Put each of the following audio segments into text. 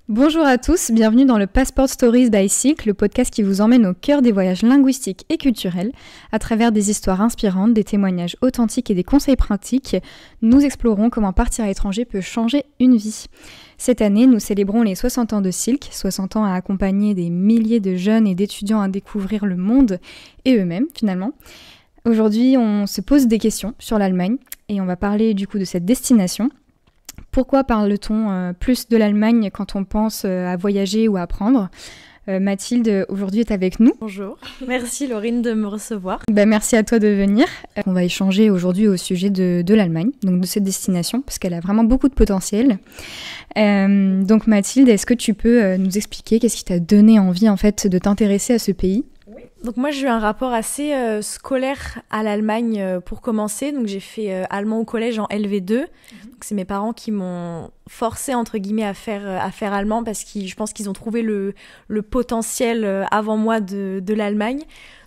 Bonjour à tous, bienvenue dans le Passport Stories by Cycle, le podcast qui vous emmène au cœur des voyages linguistiques et culturels. À travers des histoires inspirantes, des témoignages authentiques et des conseils pratiques, nous explorons comment partir à l'étranger peut changer une vie. Cette année, nous célébrons les 60 ans de Silk, 60 ans à accompagner des milliers de jeunes et d'étudiants à découvrir le monde et eux-mêmes finalement. Aujourd'hui, on se pose des questions sur l'Allemagne et on va parler du coup de cette destination. Pourquoi parle-t-on plus de l'Allemagne quand on pense à voyager ou à apprendre ? Mathilde, aujourd'hui, est avec nous. Bonjour, merci Laurine de me recevoir. Merci à toi de venir. On va échanger aujourd'hui au sujet de l'Allemagne, donc de cette destination, parce qu'elle a vraiment beaucoup de potentiel. Donc Mathilde, est-ce que tu peux nous expliquer qu'est-ce qui t'a donné envie en fait, de t'intéresser à ce pays ? Donc moi j'ai eu un rapport assez scolaire à l'Allemagne pour commencer. Donc j'ai fait allemand au collège en LV2. Donc c'est mes parents qui m'ont forcé entre guillemets à faire allemand parce que je pense qu'ils ont trouvé le potentiel avant moi de l'Allemagne.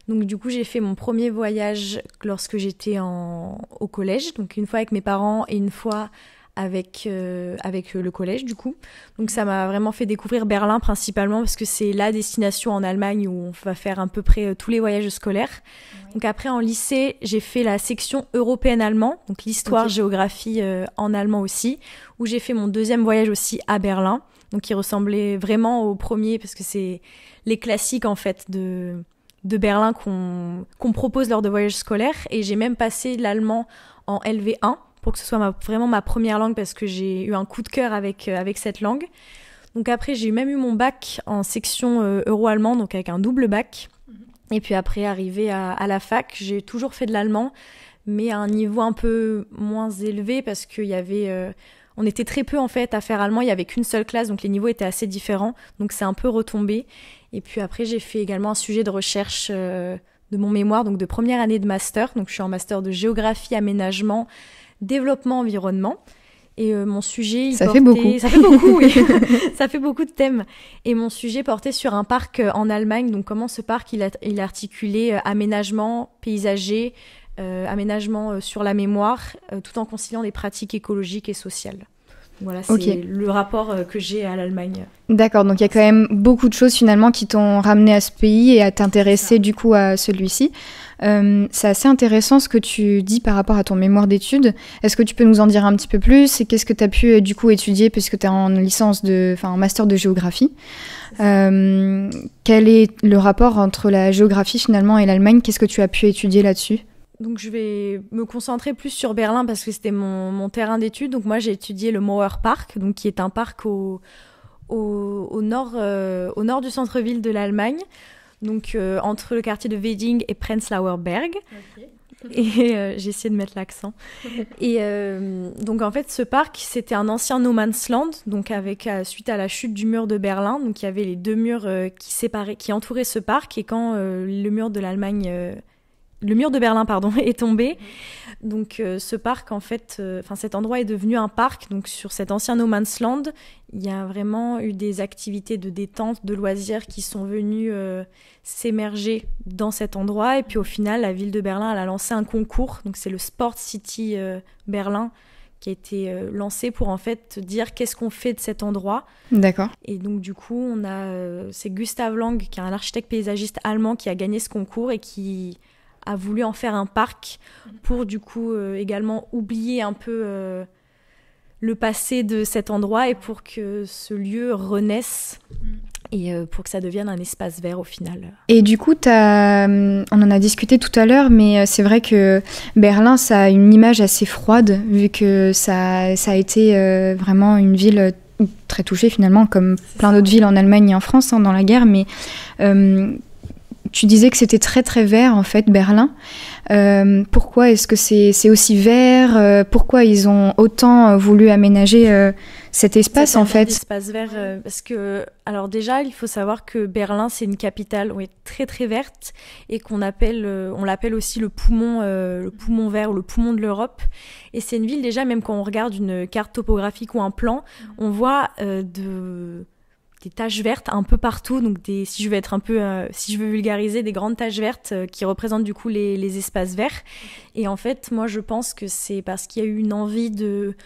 Donc du coup j'ai fait mon premier voyage lorsque j'étais au collège. Donc une fois avec mes parents et une fois avec le collège du coup. Donc ça m'a vraiment fait découvrir Berlin principalement parce que c'est la destination en Allemagne où on va faire à peu près tous les voyages scolaires. Ouais. Donc après en lycée, j'ai fait la section européenne allemand, donc l'histoire, géographie en allemand aussi, où j'ai fait mon deuxième voyage aussi à Berlin, donc qui ressemblait vraiment au premier parce que c'est les classiques en fait de Berlin qu'on propose lors de voyages scolaires et j'ai même passé l'allemand en LV1 pour que ce soit vraiment ma première langue parce que j'ai eu un coup de cœur avec cette langue. Donc après, j'ai même eu mon bac en section euro-allemand, donc avec un double bac. Et puis après, arrivé à la fac, j'ai toujours fait de l'allemand, mais à un niveau un peu moins élevé parce qu'il y avait... on était très peu en fait à faire allemand, il n'y avait qu'une seule classe, donc les niveaux étaient assez différents. Donc c'est un peu retombé. Et puis après, j'ai fait également un sujet de recherche de mon mémoire, donc de première année de master. Donc je suis en master de géographie, aménagement, développement, environnement. Et mon sujet... Ça fait beaucoup, oui. Ça fait beaucoup de thèmes. Et mon sujet portait sur un parc en Allemagne. Donc comment ce parc, il articulait aménagement paysager, aménagement sur la mémoire, tout en conciliant des pratiques écologiques et sociales. Voilà, c'est le rapport que j'ai à l'Allemagne. D'accord, donc il y a quand même beaucoup de choses finalement qui t'ont ramené à ce pays et à t'intéresser du coup à celui-ci. C'est assez intéressant ce que tu dis par rapport à ton mémoire d'études. Est-ce que tu peux nous en dire un petit peu plus et qu'est-ce que tu as pu du coup étudier puisque tu es en en master de géographie. Quel est le rapport entre la géographie finalement et l'Allemagne ? Qu'est-ce que tu as pu étudier là-dessus ? Donc je vais me concentrer plus sur Berlin parce que c'était mon terrain d'études. Donc moi j'ai étudié le Mauerpark, donc qui est un parc au nord du centre-ville de l'Allemagne, donc entre le quartier de Wedding et Prenzlauer Berg. Okay. Et j'ai essayé de mettre l'accent. Et donc en fait ce parc c'était un ancien no man's land, donc suite à la chute du mur de Berlin, donc il y avait les deux murs qui entouraient ce parc et quand le mur de Berlin est tombé. Donc ce parc en fait, cet endroit est devenu un parc. Donc sur cet ancien no man's land, il y a vraiment eu des activités de détente, de loisirs qui sont venues s'émerger dans cet endroit. Et puis au final, la ville de Berlin elle a lancé un concours. Donc c'est le Sport City Berlin qui a été lancé pour en fait dire qu'est-ce qu'on fait de cet endroit. D'accord. Et donc du coup, c'est Gustav Lang qui est un architecte paysagiste allemand qui a gagné ce concours et qui a voulu en faire un parc pour du coup également oublier un peu le passé de cet endroit et pour que ce lieu renaisse et pour que ça devienne un espace vert au final. Et du coup, on en a discuté tout à l'heure, mais c'est vrai que Berlin, ça a une image assez froide vu que ça a été vraiment une ville très touchée finalement, comme plein d'autres villes en Allemagne et en France dans la guerre, mais... tu disais que c'était très très vert en fait Berlin. Pourquoi est-ce que c'est aussi vert ? Pourquoi ils ont autant voulu aménager cet espace en fait ? Espace vert parce que alors déjà il faut savoir que Berlin c'est une capitale très très verte et on l'appelle aussi le poumon vert ou le poumon de l'Europe. Et c'est une ville déjà même quand on regarde une carte topographique ou un plan, on voit des taches vertes un peu partout, donc si je veux vulgariser, des grandes taches vertes qui représentent du coup les espaces verts. Et en fait, moi je pense que c'est parce qu'il y a eu une envie de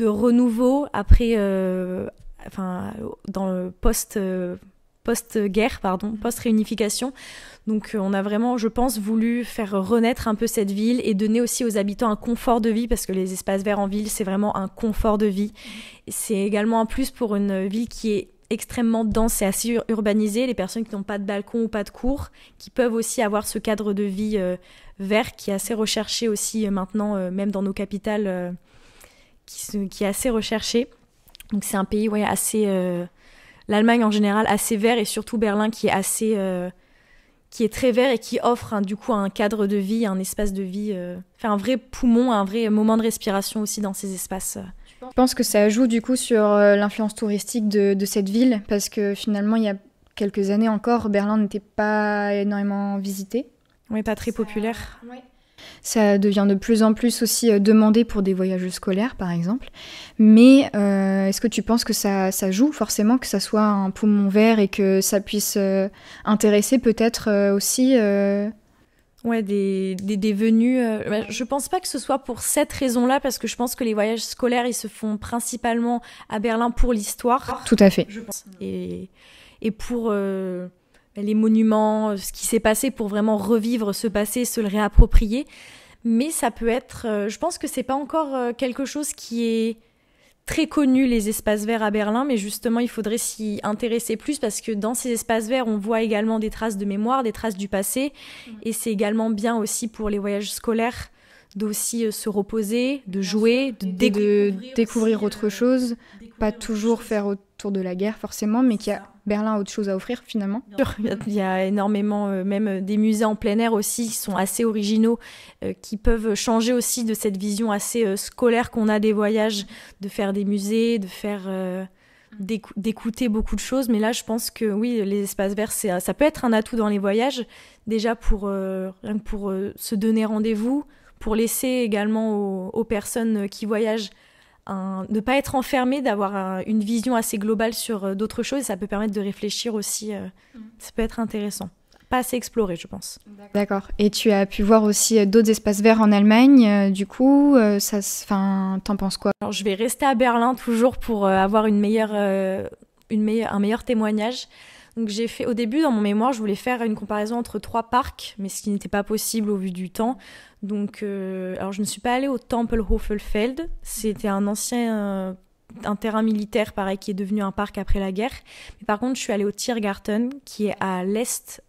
renouveau après dans le post-guerre, post-réunification. Donc on a vraiment, je pense, voulu faire renaître un peu cette ville et donner aussi aux habitants un confort de vie, parce que les espaces verts en ville, c'est vraiment un confort de vie. Et c'est également un plus pour une ville qui est extrêmement dense et assez urbanisée, les personnes qui n'ont pas de balcon ou pas de cour, qui peuvent aussi avoir ce cadre de vie vert qui est assez recherché aussi maintenant, même dans nos capitales, qui est assez recherché. Donc c'est un pays assez... l'Allemagne en général assez vert, et surtout Berlin qui est très vert et qui offre du coup un cadre de vie, un espace de vie, un vrai poumon, un vrai moment de respiration aussi dans ces espaces. Je pense que ça joue du coup sur l'influence touristique de cette ville, parce que finalement il y a quelques années encore, Berlin n'était pas énormément visité. Oui, pas très populaire. Ouais. Ça devient de plus en plus aussi demandé pour des voyages scolaires, par exemple. Mais est-ce que tu penses que ça joue forcément, que ça soit un poumon vert et que ça puisse intéresser peut-être aussi Ouais, des venues. Je pense pas que ce soit pour cette raison-là, parce que je pense que les voyages scolaires, ils se font principalement à Berlin pour l'histoire. Tout à fait. Je pense. Et pour les monuments, ce qui s'est passé, pour vraiment revivre ce passé, se le réapproprier. Mais ça peut être... je pense que c'est pas encore quelque chose qui est très connu, les espaces verts à Berlin, mais justement, il faudrait s'y intéresser plus, parce que dans ces espaces verts, on voit également des traces de mémoire, des traces du passé, et c'est également bien aussi pour les voyages scolaires d'aussi se reposer, de jouer, de découvrir autre chose, pas toujours faire autour de la guerre forcément, mais qu'il y a Berlin a autre chose à offrir finalement. Il y a énormément, même des musées en plein air aussi, qui sont assez originaux, qui peuvent changer aussi de cette vision assez scolaire qu'on a des voyages, de faire des musées, de faire... d'écouter beaucoup de choses. Mais là, je pense que oui, les espaces verts, ça peut être un atout dans les voyages, déjà pour se donner rendez-vous, pour laisser également aux personnes qui voyagent ne pas être enfermées, d'avoir une vision assez globale sur d'autres choses. Ça peut permettre de réfléchir aussi. Ça peut être intéressant. Pas assez exploré, je pense. D'accord. Et tu as pu voir aussi d'autres espaces verts en Allemagne, du coup, t'en penses quoi? Alors, je vais rester à Berlin toujours pour avoir un meilleur témoignage. Donc j'ai fait, au début, dans mon mémoire, je voulais faire une comparaison entre 3 parcs, mais ce qui n'était pas possible au vu du temps. Donc, alors je ne suis pas allée au Tempelhofer-Feld. C'était un ancien un terrain militaire, pareil, qui est devenu un parc après la guerre. Mais par contre, je suis allée au Tiergarten, qui est à l'ouest,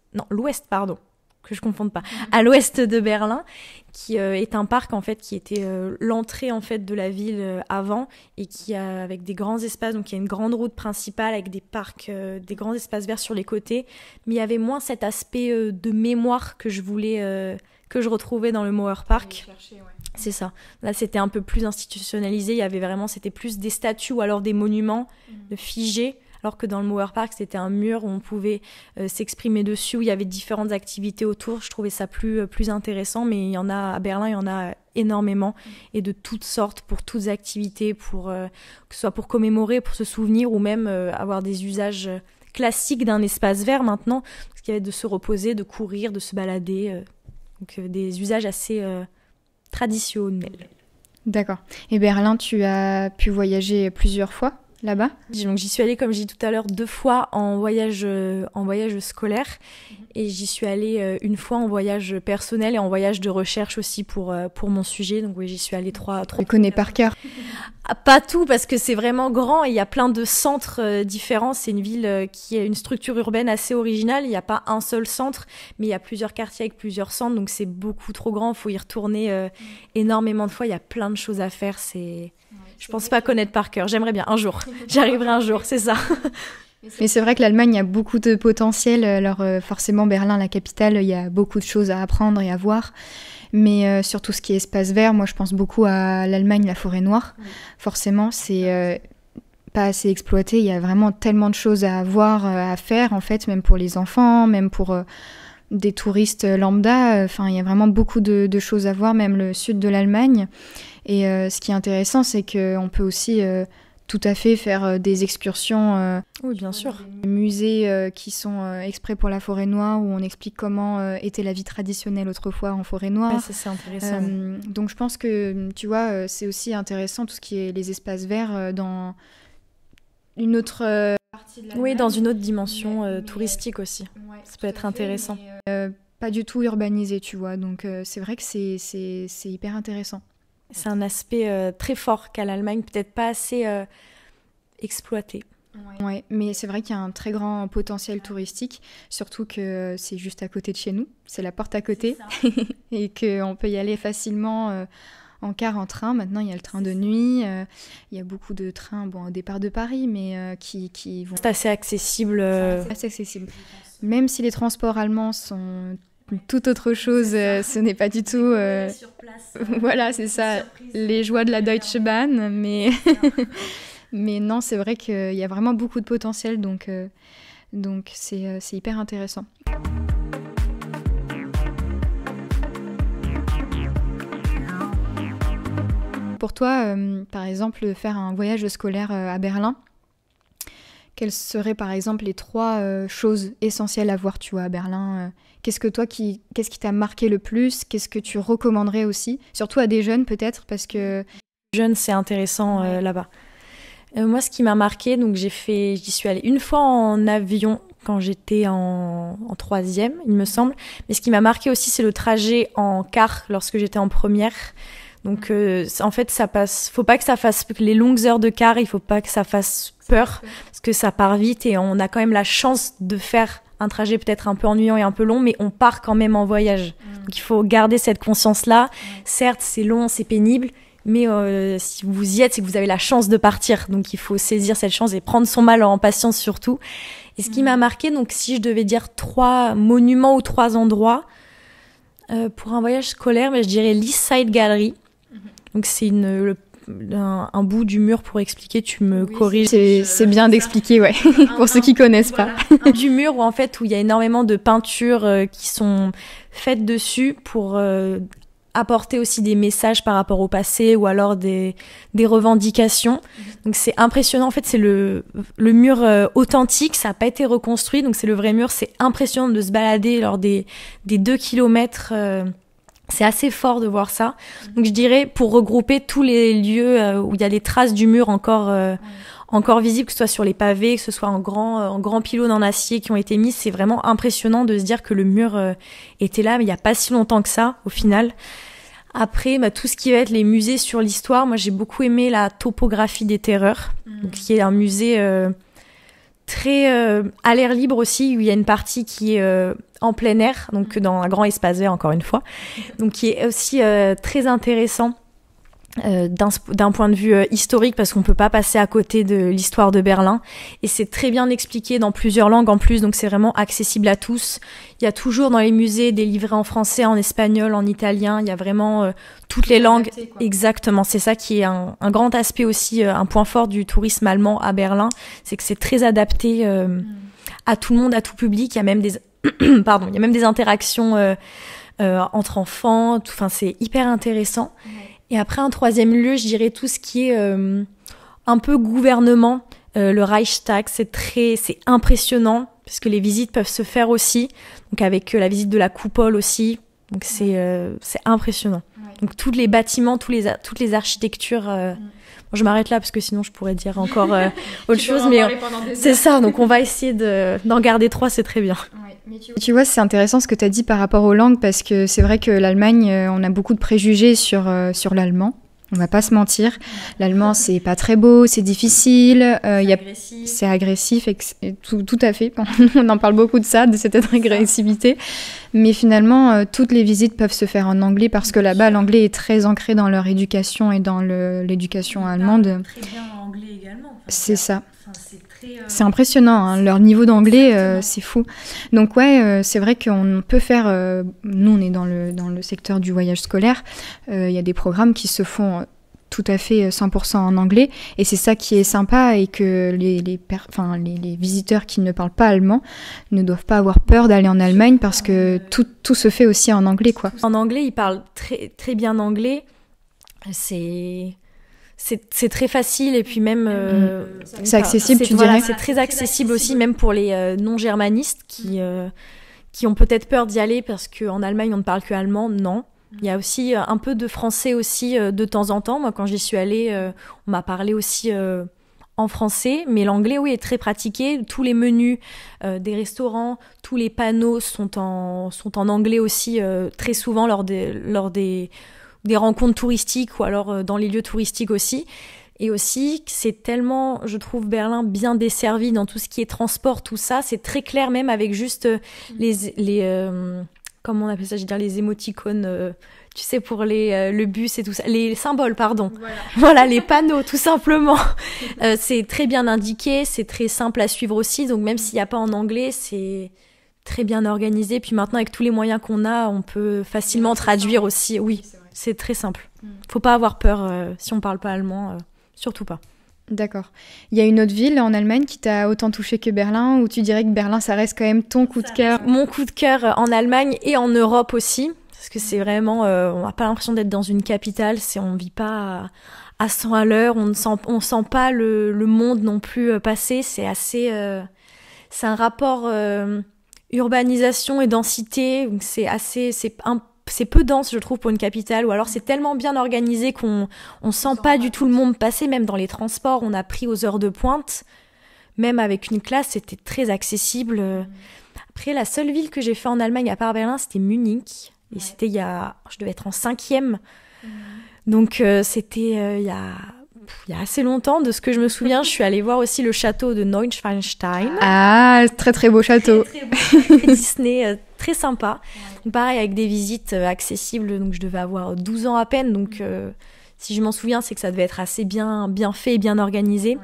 que je confonde pas, à l'ouest de Berlin, qui est un parc en fait qui était l'entrée en fait de la ville avant, et qui a avec des grands espaces, donc il y a une grande route principale avec des parcs, des grands espaces verts sur les côtés, mais il y avait moins cet aspect de mémoire que je voulais que je retrouvais dans le Mauer Park. C'est ça. Là, c'était un peu plus institutionnalisé. Il y avait vraiment, c'était plus des statues ou alors des monuments figés. Alors que dans le Mauer Park, c'était un mur où on pouvait s'exprimer dessus, où il y avait différentes activités autour. Je trouvais ça plus intéressant, mais il y en a à Berlin, il y en a énormément, et de toutes sortes, pour toutes activités, que ce soit pour commémorer, pour se souvenir, ou même avoir des usages classiques d'un espace vert maintenant, ce qui va être de se reposer, de courir, de se balader. Donc des usages assez traditionnels. D'accord. Et Berlin, tu as pu voyager plusieurs fois là-bas? Donc j'y suis allée, comme j'ai dit tout à l'heure, 2 fois en voyage scolaire, et j'y suis allée une fois en voyage personnel et en voyage de recherche aussi pour mon sujet. Donc oui, j'y suis allée 3. Tu connais par cœur? Pas tout, parce que c'est vraiment grand et il y a plein de centres différents. C'est une ville qui a une structure urbaine assez originale. Il n'y a pas un seul centre, mais il y a plusieurs quartiers avec plusieurs centres, donc c'est beaucoup trop grand. Il faut y retourner énormément de fois. Il y a plein de choses à faire. Je pense pas connaître par cœur. J'aimerais bien un jour. J'arriverai un jour, c'est ça. Mais c'est vrai que l'Allemagne a beaucoup de potentiel. Alors forcément, Berlin, la capitale, il y a beaucoup de choses à apprendre et à voir. Mais sur tout ce qui est espace vert, moi je pense beaucoup à l'Allemagne, la forêt noire. Forcément, c'est pas assez exploité. Il y a vraiment tellement de choses à voir, à faire en fait, même pour les enfants, même pour des touristes lambda. Enfin, il y a vraiment beaucoup de choses à voir, même le sud de l'Allemagne. Et ce qui est intéressant, c'est qu'on peut aussi tout à fait faire des excursions. Oui, bien sûr. Des musées qui sont exprès pour la forêt noire, où on explique comment était la vie traditionnelle autrefois en forêt noire. Ouais, ça, c'est intéressant. Donc je pense que, tu vois, c'est aussi intéressant tout ce qui est les espaces verts une autre partie de l'Allemagne. Oui, dans une autre dimension touristique aussi. Ouais, ça peut être intéressant. Pas du tout urbanisé, tu vois. Donc c'est vrai que c'est hyper intéressant. C'est un aspect très fort qu'à l'Allemagne, peut-être pas assez exploité. Ouais, mais c'est vrai qu'il y a un très grand potentiel touristique, surtout que c'est juste à côté de chez nous, c'est la porte à côté, et qu'on peut y aller facilement en car, en train. Maintenant, il y a le train de nuit, il y a beaucoup de trains au départ de Paris, mais qui vont... C'est assez accessible. Assez accessible. Même si les transports allemands sont tout autre chose, ce n'est pas du tout... sur place, voilà, c'est ça, les joies de la Deutsche Bahn, mais... Mais non, c'est vrai qu'il y a vraiment beaucoup de potentiel, donc c'est hyper intéressant. Pour toi, par exemple, faire un voyage scolaire à Berlin, quelles seraient par exemple les 3 choses essentielles à voir, tu vois, à Berlin Qu'est-ce qui t'a marqué le plus? Qu'est-ce que tu recommanderais aussi? Surtout à des jeunes peut-être, parce que... Jeunes, c'est intéressant là-bas. Moi, ce qui m'a marqué, donc j'y suis allée une fois en avion quand j'étais en 3e, il me semble. Mais ce qui m'a marqué aussi, c'est le trajet en car lorsque j'étais en première. Donc, en fait, faut pas que ça fasse les longues heures de car, il faut pas que ça fasse peur, parce que ça part vite et on a quand même la chance de faire un trajet peut-être un peu ennuyant et un peu long, mais on part quand même en voyage. Donc, il faut garder cette conscience-là. Certes, c'est long, c'est pénible, mais si vous y êtes, c'est que vous avez la chance de partir. Donc, il faut saisir cette chance et prendre son mal en patience surtout. Et ce qui m'a marqué, donc si je devais dire 3 monuments ou 3 endroits pour un voyage scolaire, mais je dirais l'East Side Gallery. Donc, c'est un bout du mur pour expliquer, tu me corriges. C'est bien d'expliquer, ouais, pour ceux qui connaissent pas. Du mur où il y a énormément de peintures qui sont faites dessus pour... apporter aussi des messages par rapport au passé ou alors des revendications. Donc c'est impressionnant, en fait c'est le mur authentique, ça n'a pas été reconstruit, donc c'est le vrai mur, c'est impressionnant de se balader lors des 2 kilomètres, c'est assez fort de voir ça. Donc je dirais pour regrouper tous les lieux où il y a des traces du mur encore visibles, que ce soit sur les pavés, que ce soit en grand pylône en acier qui ont été mis, c'est vraiment impressionnant de se dire que le mur était là, mais il n'y a pas si longtemps que ça, au final. Après, tout ce qui va être les musées sur l'histoire, moi j'ai beaucoup aimé la topographie des terreurs, donc, qui est un musée très à l'air libre aussi, où il y a une partie qui est en plein air, donc dans un grand espace vert encore une fois, donc qui est aussi très intéressant. D'un point de vue historique, parce qu'on peut pas passer à côté de l'histoire de Berlin, et c'est très bien expliqué dans plusieurs langues en plus, donc c'est vraiment accessible à tous. Il y a toujours dans les musées des livrets en français, en espagnol, en italien, il y a vraiment toutes les langues. Exactement, c'est ça qui est un grand aspect aussi, un point fort du tourisme allemand à Berlin, c'est que c'est très adapté à tout le monde, à tout public. Il y a même des pardon, il y a même des interactions entre enfants, enfin c'est hyper intéressant. Et après, un 3e lieu, je dirais tout ce qui est un peu gouvernement. Le Reichstag, c'est impressionnant, parce que les visites peuvent se faire aussi. Donc avec la visite de la coupole aussi. Donc c'est impressionnant. Ouais. Donc tous les bâtiments, toutes les architectures... Bon, je m'arrête là, parce que sinon je pourrais dire encore autre chose. Mais c'est ça, donc on va essayer d'en garder 3, c'est très bien. Ouais. Mais tu vois, c'est intéressant ce que tu as dit par rapport aux langues, parce que c'est vrai que l'Allemagne, on a beaucoup de préjugés sur l'allemand. On va pas se mentir. L'allemand, c'est pas très beau, c'est difficile, c'est agressif, tout à fait. On en parle beaucoup de ça, de cette agressivité. Mais finalement, toutes les visites peuvent se faire en anglais, parce que là-bas, l'anglais est très ancré dans leur éducation et dans l'éducation allemande. Très bien anglais également. Enfin, c'est ça. C'est impressionnant, hein. Leur niveau d'anglais, c'est fou. Donc ouais, c'est vrai qu'on peut faire... nous, on est dans le secteur du voyage scolaire. Il y a des programmes qui se font tout à fait 100% en anglais. Et c'est ça qui est sympa, et que les visiteurs qui ne parlent pas allemand ne doivent pas avoir peur d'aller en Allemagne, parce que tout se fait aussi en anglais, quoi. En anglais, ils parlent très, très bien anglais. C'est très facile, et puis même... c'est accessible, tu dirais. C'est très accessible aussi, même pour les non-germanistes qui ont peut-être peur d'y aller, parce qu'en Allemagne, on ne parle que allemand. Non. Il y a aussi un peu de français aussi de temps en temps. Moi, quand j'y suis allée, on m'a parlé aussi en français, mais l'anglais, oui, est très pratiqué. Tous les menus des restaurants, tous les panneaux sont en anglais aussi, très souvent lors des rencontres touristiques ou alors dans les lieux touristiques aussi. Et aussi, c'est tellement, je trouve, Berlin bien desservi dans tout ce qui est transport, tout ça. C'est très clair, même avec juste comment on appelle ça, je veux dire, les émoticônes, tu sais, pour le bus et tout ça. Les symboles, pardon. Voilà, les panneaux, tout simplement. C'est très bien indiqué, c'est très simple à suivre aussi. Donc, même s'il n'y a pas en anglais, c'est très bien organisé. Puis maintenant, avec tous les moyens qu'on a, on peut facilement traduire aussi. Oui, c'est très simple. Faut pas avoir peur si on parle pas allemand. Surtout pas. D'accord. Il y a une autre ville en Allemagne qui t'a autant touché que Berlin, ou tu dirais que Berlin, ça reste quand même ton coup de cœur? Mon coup de cœur en Allemagne et en Europe aussi, parce que c'est vraiment, on n'a pas l'impression d'être dans une capitale, on vit pas à 100 à l'heure, on sent pas le monde non plus passer, c'est un rapport urbanisation et densité, c'est peu dense, je trouve, pour une capitale, ou alors c'est tellement bien organisé qu'on sent pas du tout le monde passer, même dans les transports, on a pris aux heures de pointe, même avec une classe, c'était très accessible. Après, la seule ville que j'ai fait en Allemagne, à part Berlin, c'était Munich, et c'était je devais être en 5e, donc c'était il y a assez longtemps, de ce que je me souviens. Je suis allée voir aussi le château de Neuschwanstein. Ah, très très beau château. Très beau, Disney, très sympa. Donc, pareil, avec des visites accessibles, donc je devais avoir 12 ans à peine, donc si je m'en souviens, c'est que ça devait être assez bien fait et bien organisé.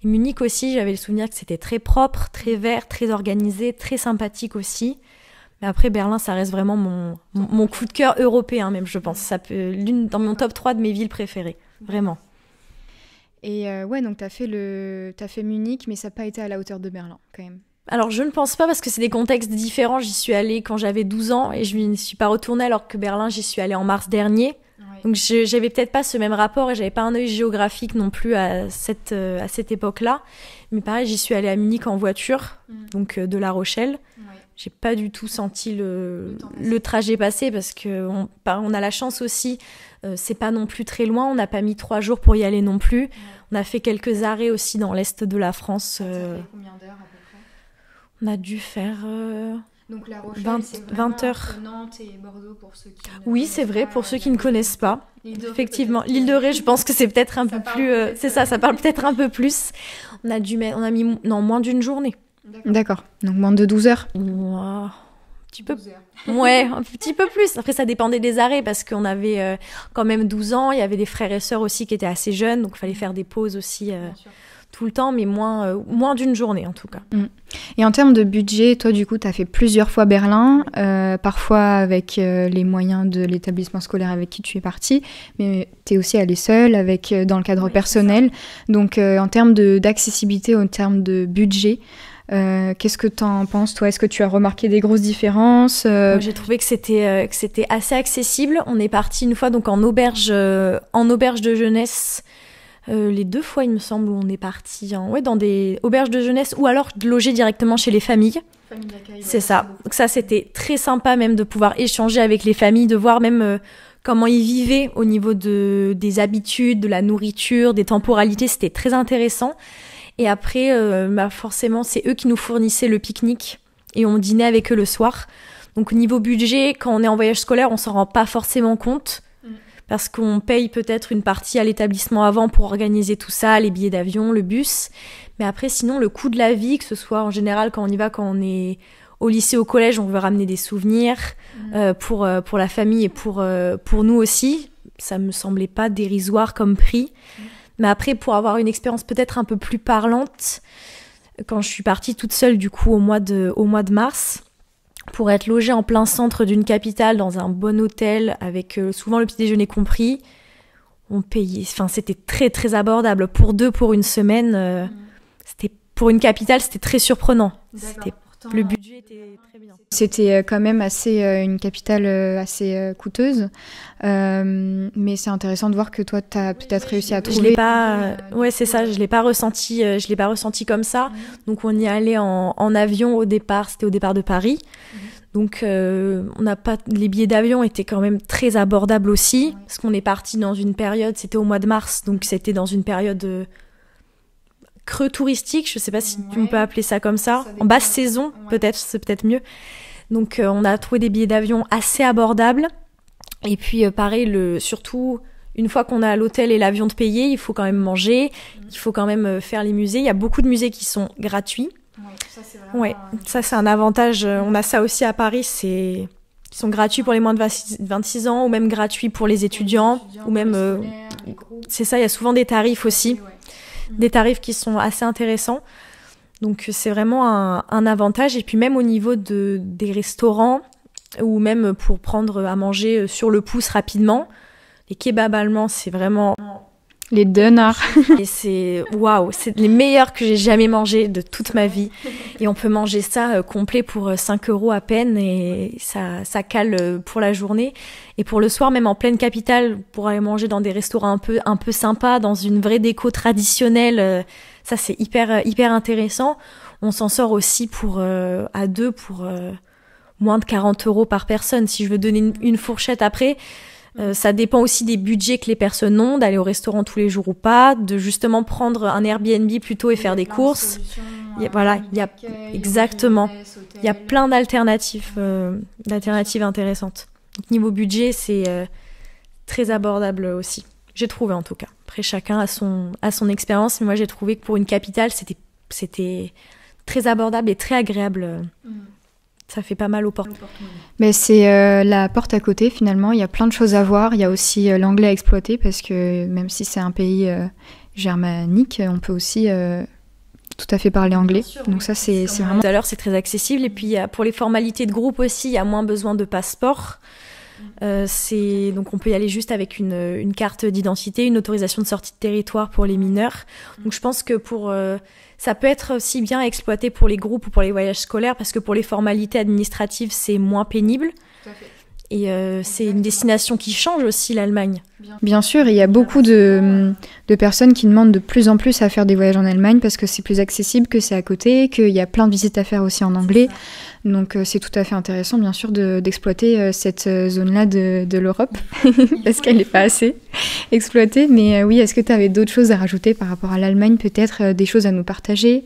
Et Munich aussi, j'avais le souvenir que c'était très propre, très vert, très organisé, très sympathique aussi. Mais après, Berlin, ça reste vraiment mon coup de cœur européen même, je pense. Ça peut dans mon top 3 de mes villes préférées, vraiment. Et ouais, donc t'as fait Munich, mais ça n'a pas été à la hauteur de Berlin, quand même. Alors, je ne pense pas, parce que c'est des contextes différents. J'y suis allée quand j'avais 12 ans et je n'y suis pas retournée, alors que Berlin, j'y suis allée en mars dernier. Ouais. Donc, j'avais peut-être pas ce même rapport et j'avais pas un œil géographique non plus à cette époque-là. Mais pareil, j'y suis allée à Munich en voiture, donc de La Rochelle. Ouais. J'ai pas du tout senti le trajet passer, parce qu'on a la chance aussi, c'est pas non plus très loin, on n'a pas mis 3 jours pour y aller non plus. Ouais. On a fait quelques arrêts aussi dans l'est de la France. Ça fait combien d'heures à peu près ? On a dû faire donc La Rochelle, 20 heures. Entre Nantes et Bordeaux, pour ceux qui oui, c'est vrai, pour ceux qui ne connaissent pas. Effectivement, l'île de Ré, je pense que c'est peut-être un peu plus... c'est ça parle peut-être un peu plus. On a mis moins d'une journée. D'accord, donc moins de 12 heures. Wow. Un petit peu. Ouais, un petit peu plus. Après, ça dépendait des arrêts, parce qu'on avait quand même 12 ans. Il y avait des frères et sœurs aussi qui étaient assez jeunes, donc il fallait faire des pauses aussi tout le temps, mais moins d'une journée en tout cas. Et en termes de budget, toi du coup, tu as fait plusieurs fois Berlin, parfois avec les moyens de l'établissement scolaire avec qui tu es partie, mais tu es aussi allée seule dans le cadre personnel. Donc en termes d'accessibilité, en termes de budget, qu'est-ce que t'en penses, toi? Est-ce que tu as remarqué des grosses différences? Moi, j'ai trouvé que c'était assez accessible. On est parti une fois donc en auberge de jeunesse. Les 2 fois, il me semble, où on est parti dans des auberges de jeunesse, ou alors de loger directement chez les familles. Famille d'accueil. C'est ça. Donc ça, c'était très sympa même de pouvoir échanger avec les familles, de voir même comment ils vivaient au niveau des habitudes, de la nourriture, des temporalités. C'était très intéressant. Et après, forcément, c'est eux qui nous fournissaient le pique-nique et on dînait avec eux le soir. Donc, au niveau budget, quand on est en voyage scolaire, on s'en rend pas forcément compte, parce qu'on paye peut-être une partie à l'établissement avant pour organiser tout ça, les billets d'avion, le bus. Mais après, sinon, le coût de la vie, que ce soit en général quand on est au lycée, au collège, on veut ramener des souvenirs pour la famille et pour nous aussi. Ça me semblait pas dérisoire comme prix. Mais après, pour avoir une expérience peut-être un peu plus parlante, quand je suis partie toute seule du coup au mois de mars, pour être logée en plein centre d'une capitale dans un bon hôtel avec souvent le petit déjeuner compris, on payait, c'était très très abordable. Pour 2 pour une semaine, pour une capitale, c'était très surprenant. Le budget était très bien. C'était quand même une capitale assez coûteuse, mais c'est intéressant de voir que toi, tu as peut-être réussi à trouver... c'est ça, je l'ai pas ressenti comme ça. Donc on y allait en avion au départ, c'était au départ de Paris. Donc les billets d'avion étaient quand même très abordables aussi, parce qu'on est parti dans une période, c'était au mois de mars, donc c'était dans une période creux touristique, je sais pas si on peut appeler ça comme ça, en basse saison, peut-être, c'est peut-être mieux. Donc on a trouvé des billets d'avion assez abordables. Et puis pareil, surtout une fois qu'on a l'hôtel et l'avion de payer, il faut quand même manger, il faut quand même faire les musées. Il y a beaucoup de musées qui sont gratuits. Ça c'est un avantage. On a ça aussi à Paris, qui sont gratuits pour les moins de 26 ans ou même gratuits pour les étudiants. Ou même, c'est ça, il y a souvent des tarifs aussi, des tarifs qui sont assez intéressants. Donc c'est vraiment un avantage. Et puis même au niveau des restaurants, ou même pour prendre à manger sur le pouce rapidement, les kebabs allemands, c'est vraiment... Les donuts. Et c'est les meilleurs que j'ai jamais mangés de toute ma vie. Et on peut manger ça complet pour 5 € à peine et ça cale pour la journée. Et pour le soir, même en pleine capitale, pour aller manger dans des restaurants un peu sympas, dans une vraie déco traditionnelle, ça c'est hyper intéressant. On s'en sort aussi à deux pour moins de 40 € par personne. Si je veux donner une fourchette après... ça dépend aussi des budgets que les personnes ont, d'aller au restaurant tous les jours ou pas, de justement prendre un Airbnb plutôt et faire des courses. Exactement. Il y a plein d'alternatives intéressantes. Donc, niveau budget, c'est très abordable aussi. J'ai trouvé en tout cas. Après, chacun a son expérience, mais moi j'ai trouvé que pour une capitale, c'était très abordable et très agréable. Ça fait pas mal aux portes. Mais c'est la porte à côté finalement, il y a plein de choses à voir, il y a aussi l'anglais à exploiter parce que même si c'est un pays germanique, on peut aussi tout à fait parler anglais. Donc ça c'est vraiment... Tout à l'heure c'est très accessible et puis pour les formalités de groupe aussi, il y a moins besoin de passeport. Donc on peut y aller juste avec une carte d'identité, une autorisation de sortie de territoire pour les mineurs. Donc je pense que ça peut être aussi bien exploité pour les groupes ou pour les voyages scolaires parce que pour les formalités administratives, c'est moins pénible. Tout à fait. Et c'est une destination qui change aussi, l'Allemagne. Bien sûr, il y a beaucoup de personnes qui demandent de plus en plus à faire des voyages en Allemagne parce que c'est plus accessible, que c'est à côté, qu'il y a plein de visites à faire aussi en anglais. Donc c'est tout à fait intéressant, bien sûr, d'exploiter cette zone-là de l'Europe parce qu'elle n'est pas assez exploitée. Mais oui, est-ce que tu avais d'autres choses à rajouter par rapport à l'Allemagne, peut-être des choses à nous partager ?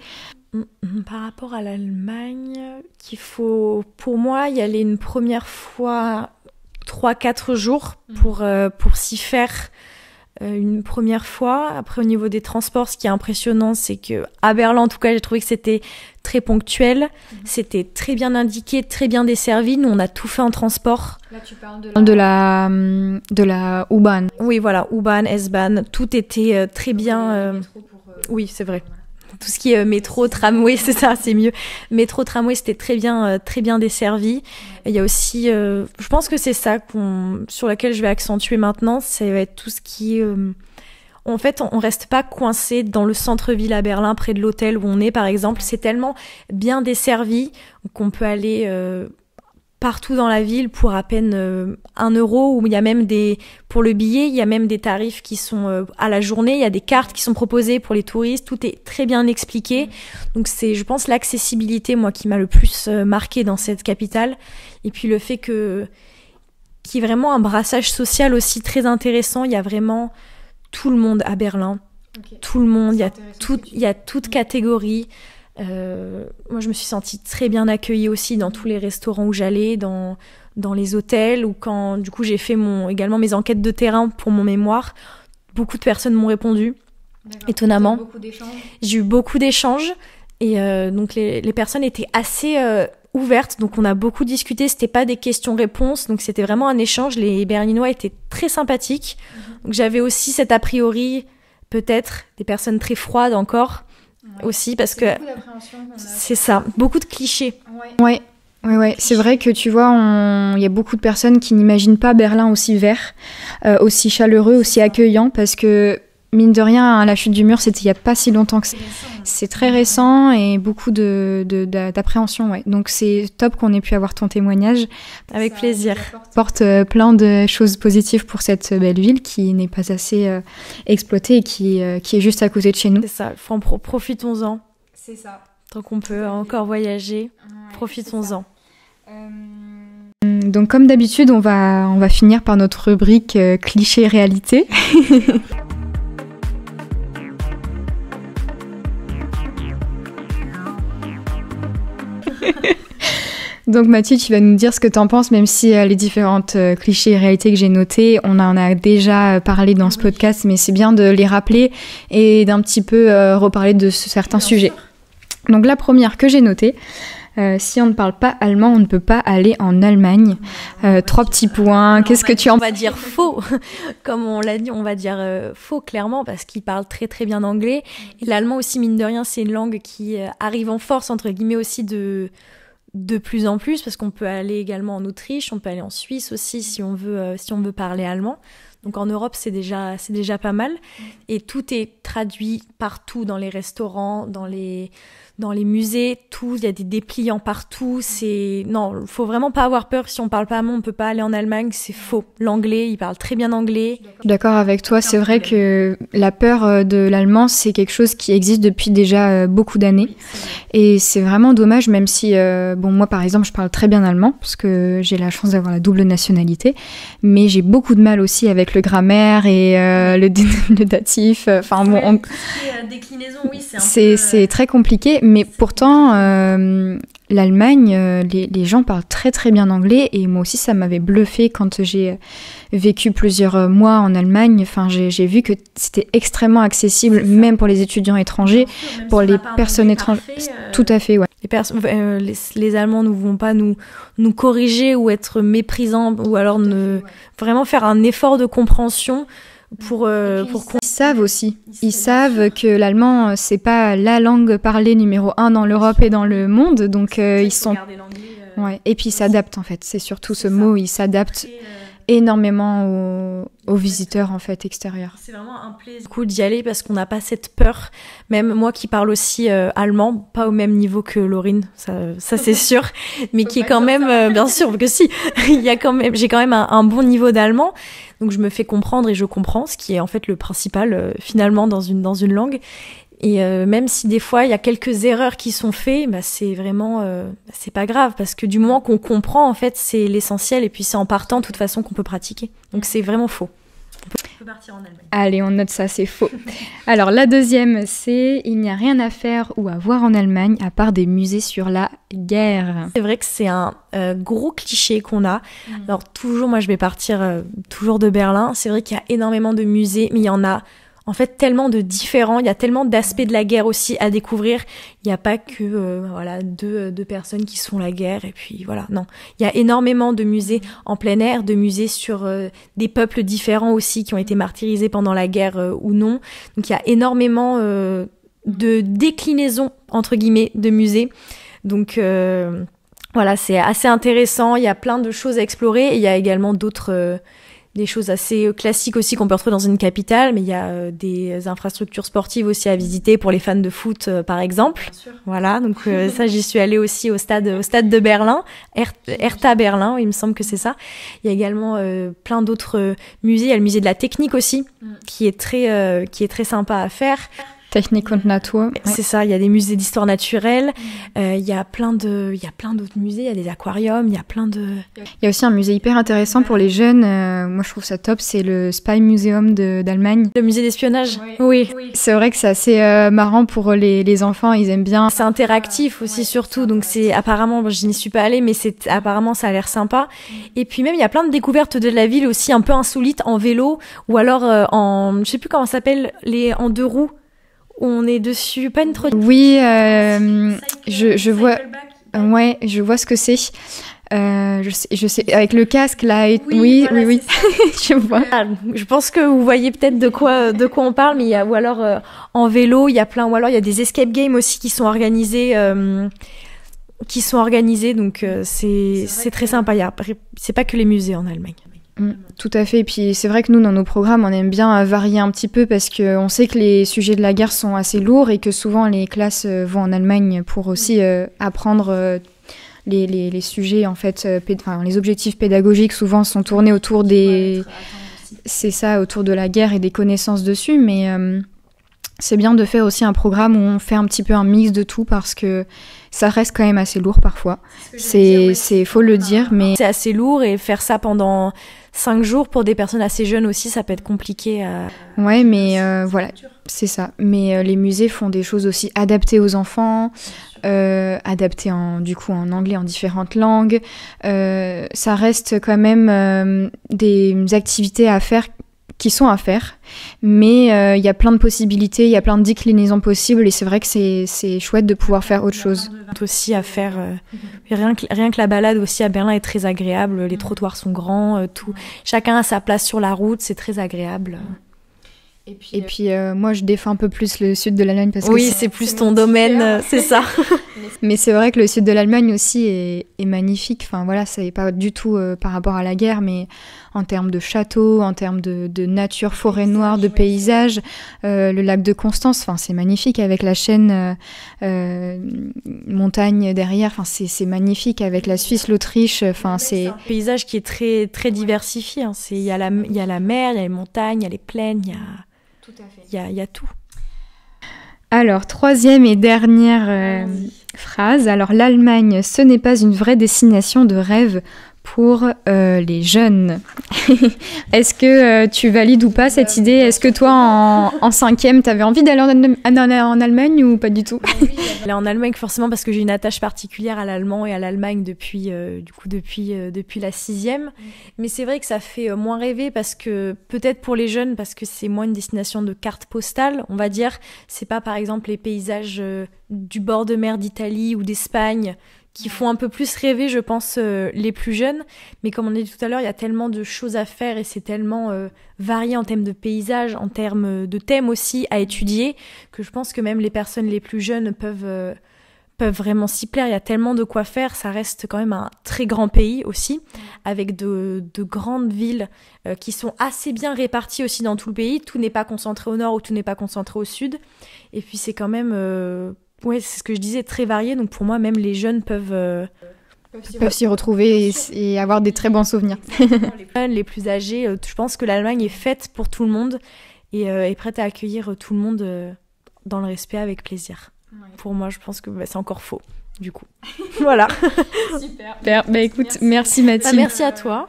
Par rapport à l'Allemagne, qu'il faut, pour moi, y aller une première fois 3-4 jours pour s'y faire une première fois. Après, au niveau des transports, ce qui est impressionnant, c'est que à Berlin, en tout cas, j'ai trouvé que c'était très ponctuel. C'était très bien indiqué, très bien desservi. Nous, on a tout fait en transport. Là, tu parles de la U-Bahn. Oui, voilà, U-Bahn, S-Bahn, tout était très bien... Oui, c'est vrai. Tout ce qui est métro, tramway, c'est ça, c'est mieux. Métro, tramway, c'était très bien desservi. Il y a aussi, je pense que c'est ça sur laquelle je vais accentuer maintenant, ça va être tout ce qui est... en fait, on reste pas coincé dans le centre-ville à Berlin, près de l'hôtel où on est, par exemple. C'est tellement bien desservi qu'on peut aller partout dans la ville pour à peine 1 €, où il y a même pour le billet, il y a même des tarifs qui sont à la journée, il y a des cartes qui sont proposées pour les touristes, tout est très bien expliqué. Donc c'est, je pense, l'accessibilité, moi, qui m'a le plus marqué dans cette capitale. Et puis le fait qu'il y ait vraiment un brassage social aussi très intéressant. Il y a vraiment tout le monde à Berlin. Okay. Tout le monde, il y a toute catégorie. Moi, je me suis sentie très bien accueillie aussi dans tous les restaurants où j'allais, dans les hôtels, ou quand, du coup, j'ai fait également mes enquêtes de terrain pour mon mémoire. Beaucoup de personnes m'ont répondu, étonnamment. J'ai eu beaucoup d'échanges, et donc les personnes étaient assez ouvertes, donc on a beaucoup discuté, c'était pas des questions-réponses, donc c'était vraiment un échange. Les Berlinois étaient très sympathiques, donc j'avais aussi cet a priori, peut-être, des personnes très froides encore, aussi parce que c'est ça, beaucoup de clichés. Ouais, c'est vrai que tu vois, il y a beaucoup de personnes qui n'imaginent pas Berlin aussi vert, aussi chaleureux, aussi accueillant, parce que mine de rien, la chute du mur, c'était il y a pas si longtemps que ça. C'est très récent et beaucoup d'appréhension, ouais. Donc c'est top qu'on ait pu avoir ton témoignage. Avec plaisir. Porte plein de choses positives pour cette belle ville qui n'est pas assez exploitée et qui est juste à côté de chez nous. C'est ça, profitons-en. C'est ça. Tant qu'on peut encore voyager, profitons-en. Donc comme d'habitude, on va finir par notre rubrique cliché réalité. Donc Mathilde, tu vas nous dire ce que tu en penses, même si les différentes clichés et réalités que j'ai notées, on en a déjà parlé dans ce podcast, mais c'est bien de les rappeler et d'un petit peu reparler de certains sujets. Donc la première que j'ai notée, si on ne parle pas allemand, on ne peut pas aller en Allemagne. 3 petits points, qu'est-ce que tu en... On va dire faux, comme on l'a dit, on va dire faux clairement, parce qu'ils parlent très très bien anglais. Et l'allemand aussi, mine de rien, c'est une langue qui arrive en force, entre guillemets, aussi de plus en plus, parce qu'on peut aller également en Autriche, on peut aller en Suisse aussi si on veut parler allemand. Donc en Europe, c'est déjà pas mal. Et tout est traduit partout, dans les restaurants, dans les musées, tout. Il y a des dépliants partout. Non, faut vraiment pas avoir peur. Si on parle pas allemand, on peut pas aller en Allemagne. C'est faux. L'anglais, ils parlent très bien anglais. D'accord avec toi. C'est vrai que la peur de l'allemand, c'est quelque chose qui existe depuis déjà beaucoup d'années. Et c'est vraiment dommage, même si, moi par exemple, je parle très bien allemand, parce que j'ai la chance d'avoir la double nationalité. Mais j'ai beaucoup de mal aussi avec le grammaire et le datif. Enfin bon, déclinaison, oui, c'est très compliqué. Mais pourtant, l'Allemagne, les gens parlent très très bien anglais, et moi aussi ça m'avait bluffé quand j'ai vécu plusieurs mois en Allemagne. Enfin, j'ai vu que c'était extrêmement accessible, même pour les étudiants étrangers, pour les personnes étrangères. Tout à fait, ouais. Les Allemands ne vont pas nous corriger ou être méprisants, ou alors vraiment faire un effort de compréhension. Ils savent aussi. Ils savent que l'allemand, c'est pas la langue parlée numéro 1 dans l'Europe et dans le monde, donc ils sont... Ouais. Et puis ils s'adaptent en fait, c'est surtout ce mot, ils s'adaptent énormément aux visiteurs en fait extérieurs. C'est vraiment un plaisir d'y aller parce qu'on n'a pas cette peur. Même moi qui parle aussi allemand, pas au même niveau que Laurine, ça c'est sûr, mais qui est quand même, bien sûr que si, j'ai quand même un bon niveau d'allemand. Donc je me fais comprendre et je comprends, ce qui est en fait le principal finalement dans une langue. Et même si des fois il y a quelques erreurs qui sont faites, c'est vraiment c'est pas grave, parce que du moment qu'on comprend, en fait, c'est l'essentiel, et puis c'est en partant de toute façon qu'on peut pratiquer. Donc c'est vraiment faux. On peut partir en Allemagne. Allez, on note ça, c'est faux. Alors la deuxième, c'est il n'y a rien à faire ou à voir en Allemagne à part des musées sur la guerre. C'est vrai que c'est un gros cliché qu'on a. Alors toujours, moi je vais partir toujours de Berlin. C'est vrai qu'il y a énormément de musées, mais il y en a en fait tellement de différents, il y a tellement d'aspects de la guerre aussi à découvrir. Il n'y a pas que deux personnes qui se font la guerre et puis voilà, non. Il y a énormément de musées en plein air, de musées sur des peuples différents aussi qui ont été martyrisés pendant la guerre ou non. Donc il y a énormément de déclinaisons entre guillemets de musées. Donc voilà, c'est assez intéressant, il y a plein de choses à explorer, et il y a également des choses assez classiques aussi qu'on peut retrouver dans une capitale, mais il y a des infrastructures sportives aussi à visiter pour les fans de foot, par exemple. Bien sûr. Voilà, donc ça, j'y suis allée aussi au stade de Berlin, Hertha Berlin, il me semble que c'est ça. Il y a également plein d'autres musées. Il y a le musée de la technique aussi, qui est très sympa à faire. Technik und Natur. Ouais. C'est ça, il y a des musées d'histoire naturelle, il y a plein d'autres musées, il y a des aquariums, il y a plein de... Il y a aussi un musée hyper intéressant pour les jeunes, moi je trouve ça top, c'est le Spy Museum d'Allemagne. Le musée d'espionnage. Oui. C'est vrai que c'est assez marrant pour les enfants, ils aiment bien. C'est interactif aussi surtout, donc c'est apparemment, je n'y suis pas allée, mais apparemment ça a l'air sympa. Et puis même il y a plein de découvertes de la ville aussi un peu insolites en vélo, ou alors je sais plus comment ça s'appelle, en 2 roues. On est dessus, pas une trottinette. Oui, je vois. Ouais, je vois ce que c'est. Je sais, avec le casque là. Oui, voilà, oui. Je vois. Je pense que vous voyez peut-être de quoi on parle, mais il y a, ou alors en vélo, il y a plein, ou alors il y a des escape games aussi qui sont organisés. Donc c'est très sympa. C'est pas que les musées en Allemagne. Tout à fait, et puis c'est vrai que nous dans nos programmes on aime bien varier un petit peu parce qu'on sait que les sujets de la guerre sont assez lourds et que souvent les classes vont en Allemagne pour aussi apprendre les sujets en fait, les objectifs pédagogiques souvent sont tournés autour autour de la guerre et des connaissances dessus, mais c'est bien de faire aussi un programme où on fait un petit peu un mix de tout parce que ça reste quand même assez lourd parfois. Faut le dire, mais... C'est assez lourd et faire ça pendant 5 jours pour des personnes assez jeunes aussi, ça peut être compliqué. Ouais, mais voilà, c'est ça. Mais les musées font des choses aussi adaptées aux enfants, adaptées du coup en anglais, en différentes langues. Ça reste quand même des activités à faire qui sont à faire, mais il y a plein de possibilités, il y a plein de déclinaisons possibles et c'est vrai que c'est chouette de pouvoir faire autre chose. Aussi à faire, rien que la balade aussi à Berlin est très agréable, les trottoirs sont grands, chacun a sa place sur la route, c'est très agréable. Et puis moi je défends un peu plus le sud de l'Allemagne parce que c'est plus ton domaine, c'est ça. Mais c'est vrai que le sud de l'Allemagne aussi est magnifique. Enfin voilà, c'est pas du tout par rapport à la guerre, mais en termes de châteaux, en termes de nature, forêt noire, de paysages, le lac de Constance, enfin c'est magnifique avec la chaîne montagne derrière. Enfin c'est magnifique avec la Suisse, l'Autriche. Enfin c'est un paysage qui est très très diversifié. Hein. Il y a la mer, il y a les montagnes, il y a les plaines, il y a il y a tout. Alors, troisième et dernière phrase. Alors, l'Allemagne, ce n'est pas une vraie destination de rêve pour les jeunes. Est-ce que tu valides ou pas cette idée ? Est-ce que toi, en cinquième, t'avais envie d'aller en Allemagne ou pas du tout ? Aller en Allemagne, forcément, parce que j'ai une attache particulière à l'allemand et à l'Allemagne depuis la 6e. Mais c'est vrai que ça fait moins rêver parce que, peut-être pour les jeunes, parce que c'est moins une destination de carte postale, on va dire. C'est pas, par exemple, les paysages du bord de mer d'Italie ou d'Espagne qui font un peu plus rêver, je pense, les plus jeunes. Mais comme on a dit tout à l'heure, il y a tellement de choses à faire et c'est tellement varié en termes de paysages, en termes de thèmes aussi à étudier, que je pense que même les personnes les plus jeunes peuvent vraiment s'y plaire. Il y a tellement de quoi faire. Ça reste quand même un très grand pays aussi, avec de grandes villes qui sont assez bien réparties aussi dans tout le pays. Tout n'est pas concentré au nord ou tout n'est pas concentré au sud. Et puis c'est quand même... c'est ce que je disais, très varié. Donc pour moi, même les jeunes peuvent s'y retrouver et avoir des très bons souvenirs. Les plus âgés, je pense que l'Allemagne est faite pour tout le monde et est prête à accueillir tout le monde dans le respect, avec plaisir. Ouais. Pour moi, je pense que c'est encore faux, du coup. Voilà. Super. Bah écoute, merci Mathilde. Merci à toi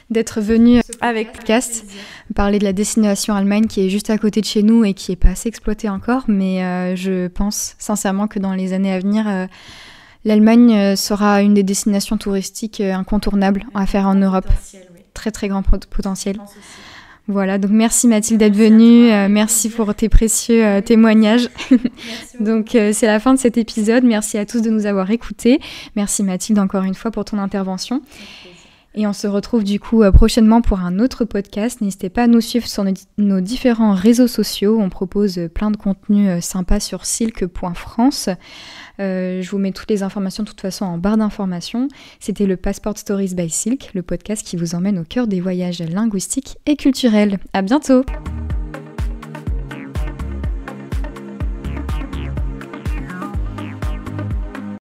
d'être venue avec podcast, parler de la destination Allemagne qui est juste à côté de chez nous et qui n'est pas assez exploitée encore, mais je pense sincèrement que dans les années à venir, l'Allemagne sera une des destinations touristiques incontournables à faire en Europe. Très très grand potentiel. Voilà, donc merci Mathilde d'être venue, merci pour tes précieux témoignages. Donc c'est la fin de cet épisode, merci à tous de nous avoir écoutés. Merci Mathilde encore une fois pour ton intervention. Et on se retrouve du coup prochainement pour un autre podcast. N'hésitez pas à nous suivre sur nos différents réseaux sociaux. On propose plein de contenus sympas sur silk.france. Je vous mets toutes les informations de toute façon en barre d'informations. C'était le Passport Stories by Silk, le podcast qui vous emmène au cœur des voyages linguistiques et culturels. À bientôt!